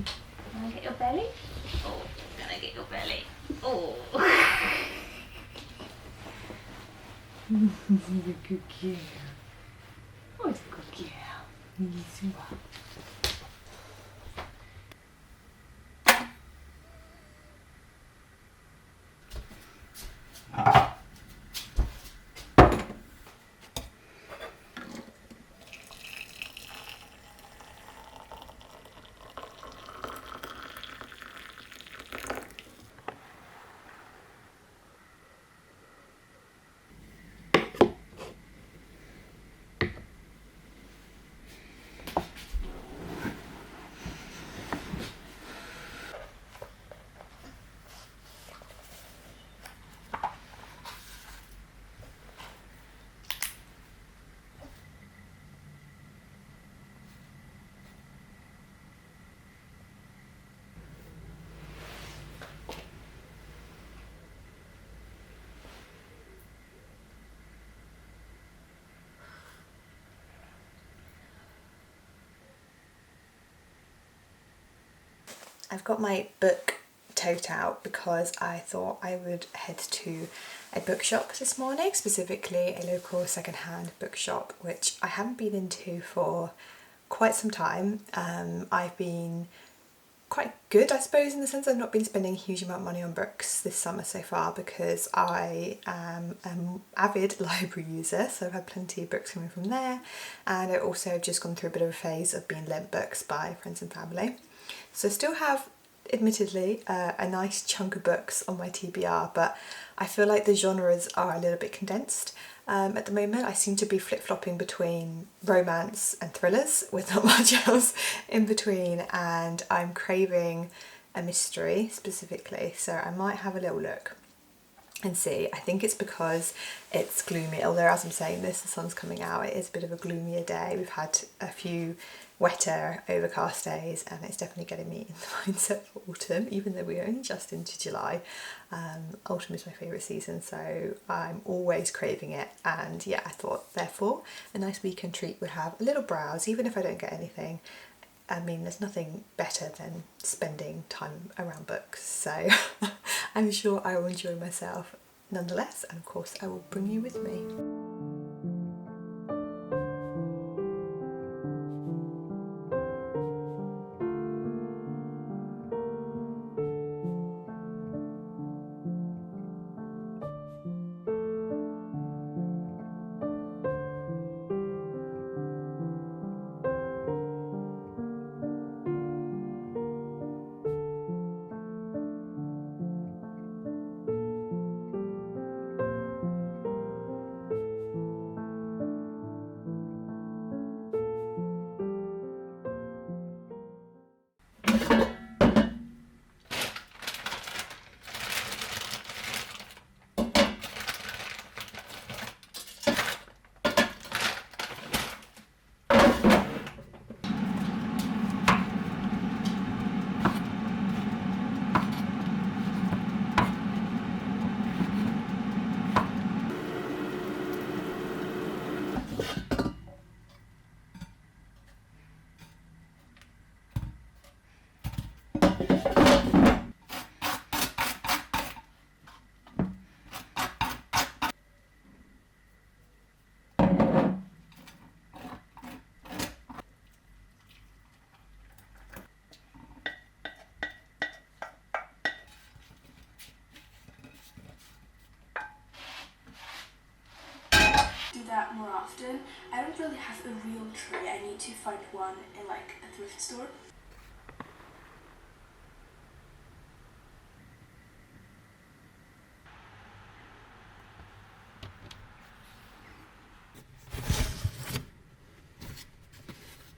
Can I get your belly? Oh, can I get your belly? Oh. He's a good girl. Oh, it's a good girl. Yes, you are. I've got my book tote out because I thought I would head to a bookshop this morning, specifically a local secondhand bookshop, which I haven't been into for quite some time. I've been quite good, I suppose, in the sense I've not been spending a huge amount of money on books this summer so far because I am an avid library user, so I've had plenty of books coming from there, and I also have just gone through a bit of a phase of being lent books by friends and family. So I still have, admittedly, a nice chunk of books on my TBR, but I feel like the genres are a little bit condensed. At the moment I seem to be flip-flopping between romance and thrillers with not much else in between, and I'm craving a mystery specifically, so I might have a little look and see. I think it's because it's gloomy, although as I'm saying this, the sun's coming out. It is a bit of a gloomier day. We've had a few wetter, overcast days, and it's definitely getting me in the mindset for autumn, even though we're only just into July. Autumn is my favourite season, so I'm always craving it, and yeah, I thought therefore a nice weekend treat would have a little browse, even if I don't get anything. I mean, there's nothing better than spending time around books, so I'm sure I will enjoy myself nonetheless, and of course I will bring you with me. Do that more often. I don't really have a real tree. I need to find one in like a thrift store.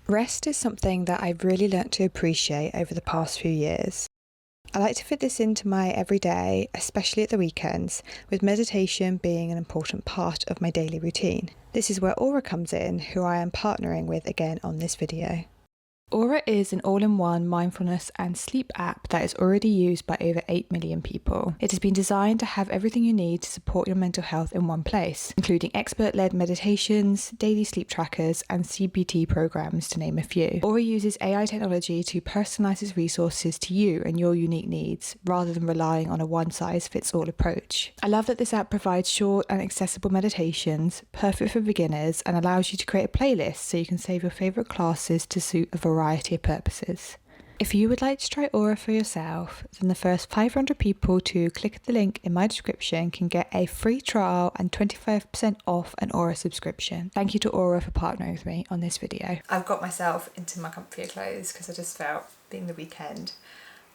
Rest is something that I've really learnt to appreciate over the past few years. I like to fit this into my everyday, especially at the weekends, with meditation being an important part of my daily routine. This is where Aura comes in, who I am partnering with again on this video. Aura is an all-in-one mindfulness and sleep app that is already used by over 8 million people. It has been designed to have everything you need to support your mental health in one place, including expert-led meditations, daily sleep trackers, and CBT programs, to name a few. Aura uses AI technology to personalize its resources to you and your unique needs, rather than relying on a one-size-fits-all approach. I love that this app provides short and accessible meditations, perfect for beginners, and allows you to create a playlist so you can save your favorite classes to suit a variety of purposes. If you would like to try Aura for yourself, then the first 500 people to click the link in my description can get a free trial and 25% off an Aura subscription. Thank you to Aura for partnering with me on this video. I've got myself into my comfier clothes because I just felt, being the weekend,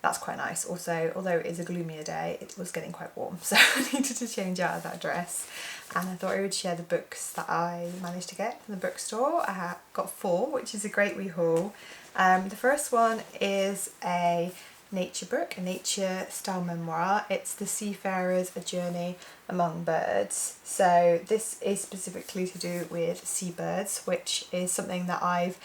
that's quite nice. Also, although it is a gloomier day, it was getting quite warm, so I needed to change out of that dress. And I thought I would share the books that I managed to get from the bookstore. I got 4, which is a great wee haul. The first one is a nature book, a nature style memoir. It's The Seafarers, A Journey Among Birds. So this is specifically to do with seabirds, which is something that I've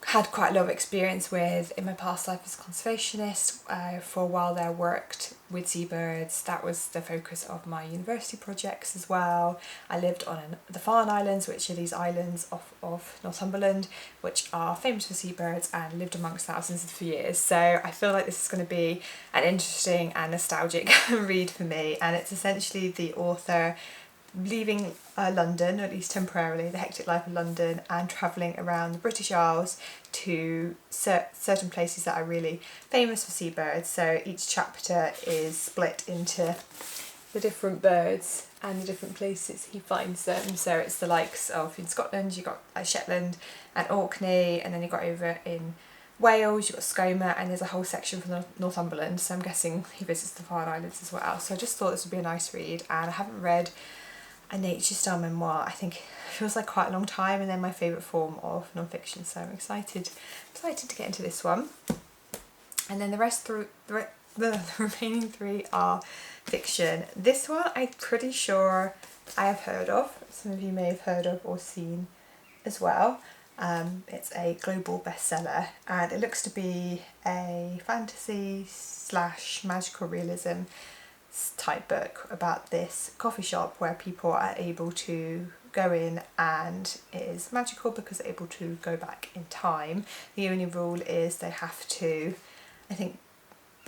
had quite a lot of experience with in my past life as a conservationist. For a while there, worked with seabirds. That was the focus of my university projects as well. I lived on the Farne Islands, which are these islands off of Northumberland, which are famous for seabirds, and lived amongst thousands for years. So I feel like this is going to be an interesting and nostalgic read for me, and it's essentially the author leaving London, or at least temporarily, the hectic life of London, and travelling around the British Isles to certain places that are really famous for seabirds. So each chapter is split into the different birds and the different places he finds them. So it's the likes of, in Scotland you've got Shetland and Orkney, and then you've got over in Wales you've got Skomer, and there's a whole section from Northumberland, so I'm guessing he visits the Farne Islands as well. So I just thought this would be a nice read, and I haven't read a nature style memoir, I think it feels like quite a long time, and they're my favourite form of non-fiction, so I'm excited to get into this one. And then the remaining 3 are fiction. This one I'm pretty sure I have heard of, some of you may have heard of or seen as well. It's a global bestseller, and it looks to be a fantasy / magical realism type book about this coffee shop where people are able to go in, and it is magical because they're able to go back in time. The only rule is they have to, I think,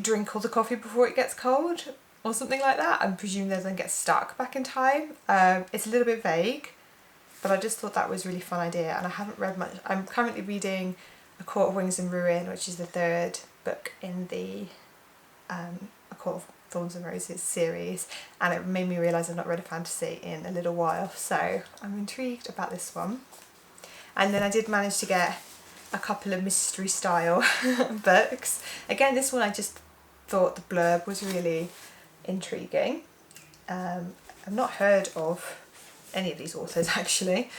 drink all the coffee before it gets cold or something like that. I presume they then get stuck back in time. It's a little bit vague, but I just thought that was a really fun idea, and I haven't read much. I'm currently reading A Court of Wings and Ruin, which is the 3rd book in the A Court of Thorns and Roses series, and it made me realise I've not read a fantasy in a little while, so I'm intrigued about this one. And then I did manage to get a couple of mystery style books. Again, this one I just thought the blurb was really intriguing. I've not heard of any of these authors actually,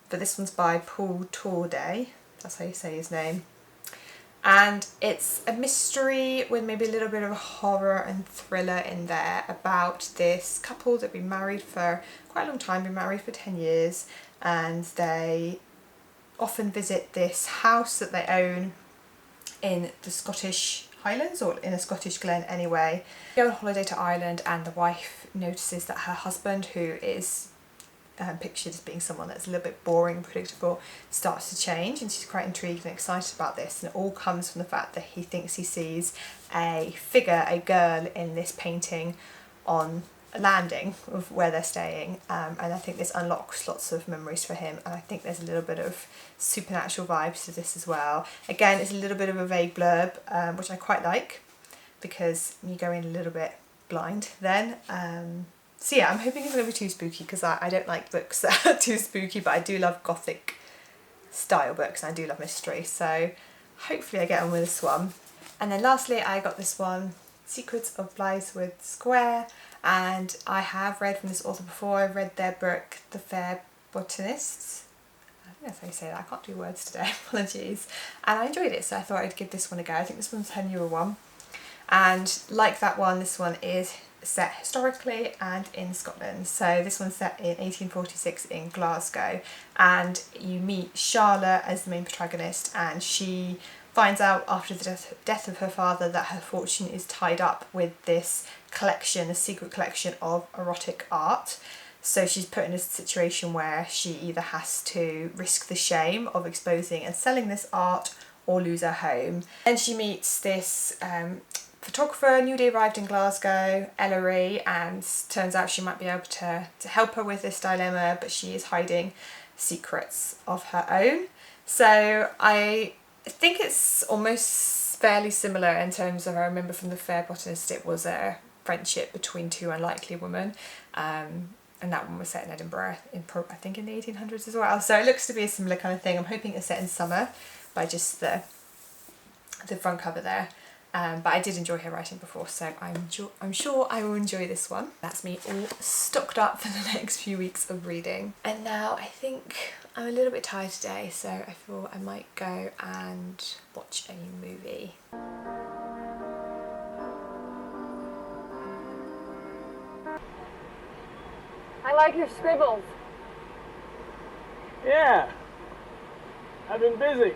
but this one's by Paul Torday, that's how you say his name. And it's a mystery with maybe a little bit of a horror and thriller in there, about this couple that have been married for quite a long time, been married for 10 years, and they often visit this house that they own in the Scottish Highlands, or in a Scottish glen anyway. They go on holiday to Ireland, and the wife notices that her husband, who is pictured as being someone that's a little bit boring and predictable, starts to change, and she's quite intrigued and excited about this, and it all comes from the fact that he thinks he sees a figure, a girl, in this painting on a landing of where they're staying, and I think this unlocks lots of memories for him, and I think there's a little bit of supernatural vibes to this as well. Again, it's a little bit of a vague blurb, which I quite like, because you go in a little bit blind then. So yeah, I'm hoping it's going to be too spooky, because I don't like books that are too spooky, but I do love gothic style books, and I do love mystery, so hopefully I get on with this one. And then lastly I got this one, Secrets of Blythewood Square, and I have read from this author before. I've read their book The Fair Botanists, I think that's how you say that, I can't do words today, apologies, and I enjoyed it, so I thought I'd give this one a go. I think this one's her newer one, and like that one, this one is set historically and in Scotland. So this one's set in 1846 in Glasgow, and you meet Charlotte as the main protagonist, and she finds out after the death of her father that her fortune is tied up with this collection, a secret collection of erotic art. So she's put in a situation where she either has to risk the shame of exposing and selling this art or lose her home. Then she meets this photographer, newly arrived in Glasgow, Ellery, and turns out she might be able to help her with this dilemma, but she is hiding secrets of her own. So I think it's almost fairly similar in terms of, I remember from The Fair Botanist, it was a friendship between two unlikely women. And that one was set in Edinburgh, I think in the 1800s as well. So it looks to be a similar kind of thing. I'm hoping it's set in summer by just the front cover there. But I did enjoy her writing before, so I'm sure I will enjoy this one. That's me all stocked up for the next few weeks of reading. And now I think I'm a little bit tired today, so I thought I might go and watch a movie. I like your scribbles. Yeah, I've been busy.